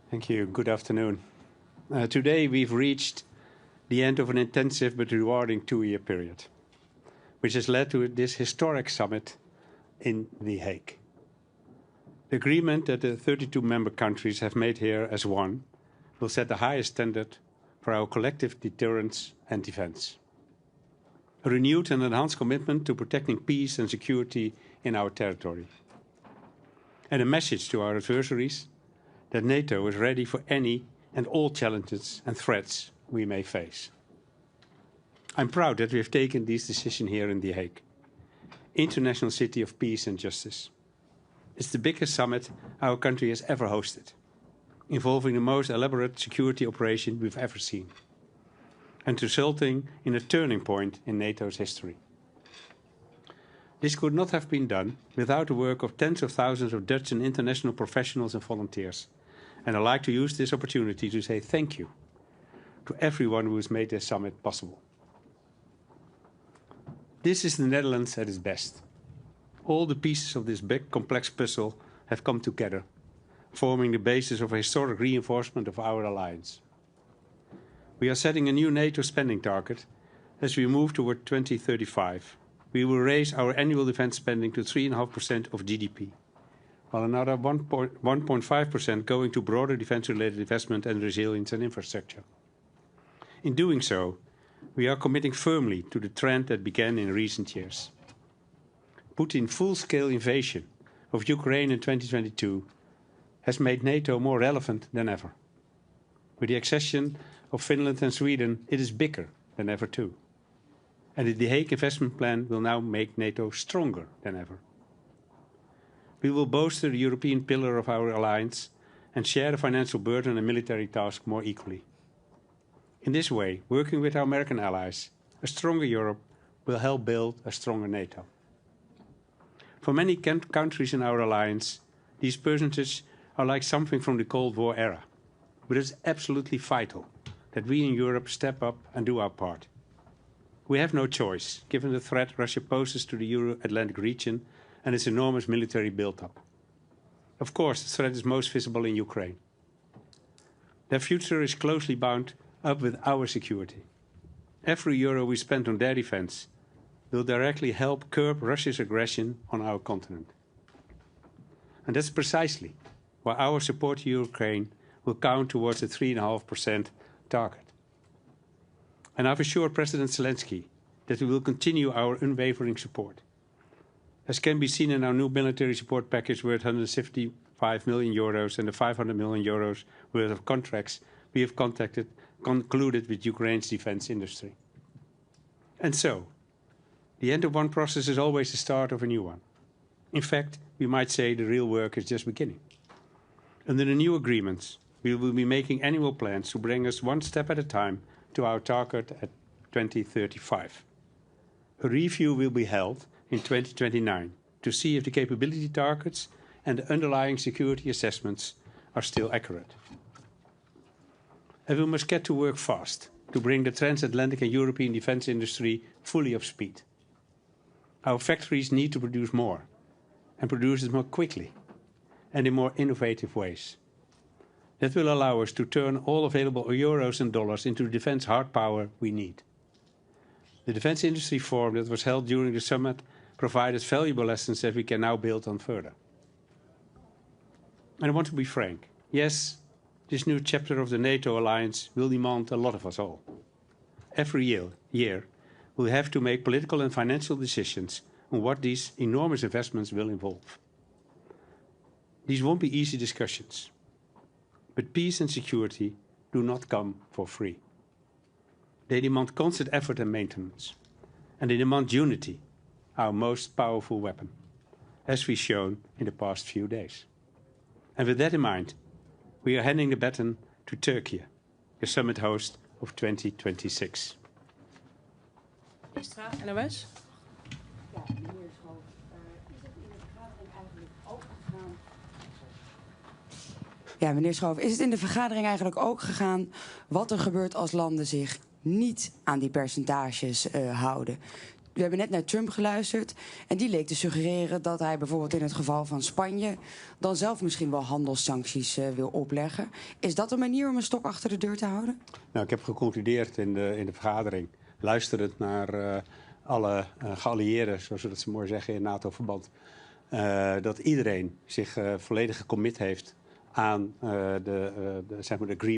Thank you. Good afternoon. Today we've reached the end of an intensive but rewarding 2-year period, which has led to this historic summit in The Hague. The agreement that the 32 member countries have made here as one will set the highest standard for our collective deterrence and defence. A renewed and enhanced commitment to protecting peace and security in our territory. And a message to our adversaries that NATO is ready for any and all challenges and threats we may face. I'm proud that we have taken this decision here in The Hague, International City of Peace and Justice. It's the biggest summit our country has ever hosted, involving the most elaborate security operation we've ever seen, and resulting in a turning point in NATO's history. This could not have been done without the work of tens of thousands of Dutch and international professionals and volunteers. And I'd like to use this opportunity to say thank you to everyone who has made this summit possible. This is the Netherlands at its best. All the pieces of this big, complex puzzle have come together, forming the basis of a historic reinforcement of our alliance. We are setting a new NATO spending target as we move toward 2035. We will raise our annual defence spending to 3.5% of GDP, while another 1.5% going to broader defence-related investment and resilience and infrastructure. In doing so, we are committing firmly to the trend that began in recent years. Putin's full-scale invasion of Ukraine in 2022 has made NATO more relevant than ever. With the accession of Finland and Sweden, it is bigger than ever too. And the Hague investment plan will now make NATO stronger than ever. We will bolster the European pillar of our alliance and share the financial burden and military task more equally. In this way, working with our American allies, a stronger Europe will help build a stronger NATO. For many countries in our alliance, these percentages are like something from the Cold War era. But it's absolutely vital that we in Europe step up and do our part. We have no choice, given the threat Russia poses to the Euro-Atlantic region and its enormous military build-up. Of course, the threat is most visible in Ukraine. Their future is closely bound up with our security. Every euro we spend on their defense will directly help curb Russia's aggression on our continent. And that's precisely why our support to Ukraine will count towards the 3.5% target. And I've assured President Zelensky that we will continue our unwavering support. As can be seen in our new military support package worth 155 million euros and the 500 million euros worth of contracts we have concluded with Ukraine's defense industry. And so, the end of one process is always the start of a new one. In fact, we might say the real work is just beginning. Under the new agreements, we will be making annual plans to bring us one step at a time to our target at 2035. A review will be held in 2029 to see if the capability targets and the underlying security assessments are still accurate. And we must get to work fast to bring the transatlantic and European defence industry fully up to speed. Our factories need to produce more, and produce it more quickly and in more innovative ways. That will allow us to turn all available euros and dollars into the defence hard power we need. The Defence Industry Forum that was held during the summit provided valuable lessons that we can now build on further. And I want to be frank. Yes, this new chapter of the NATO alliance will demand a lot of us all. Every year we'll have to make political and financial decisions on what these enormous investments will involve. These won't be easy discussions. But peace and security do not come for free. They demand constant effort and maintenance. And they demand unity, our most powerful weapon, as we've shown in the past few days. And with that in mind, we are handing the baton to Turkey, the summit host of 2026. Straat NOS. Ja, meneer Schoof, is het in de vergadering eigenlijk ook gegaan? Ja, meneer Schoof, is het in de vergadering eigenlijk ook gegaan wat er gebeurt als landen zich niet aan die percentages houden? We hebben net naar Trump geluisterd en die leek te suggereren dat hij bijvoorbeeld in het geval van Spanje dan zelf misschien wel handelssancties wil opleggen. Is dat een manier om een stok achter de deur te houden? Nou, ik heb geconcludeerd in de vergadering, luisterend naar alle geallieerden, zoals we dat zo mooi zeggen in NATO-verband, dat iedereen zich volledig gecommit heeft aan zeg maar de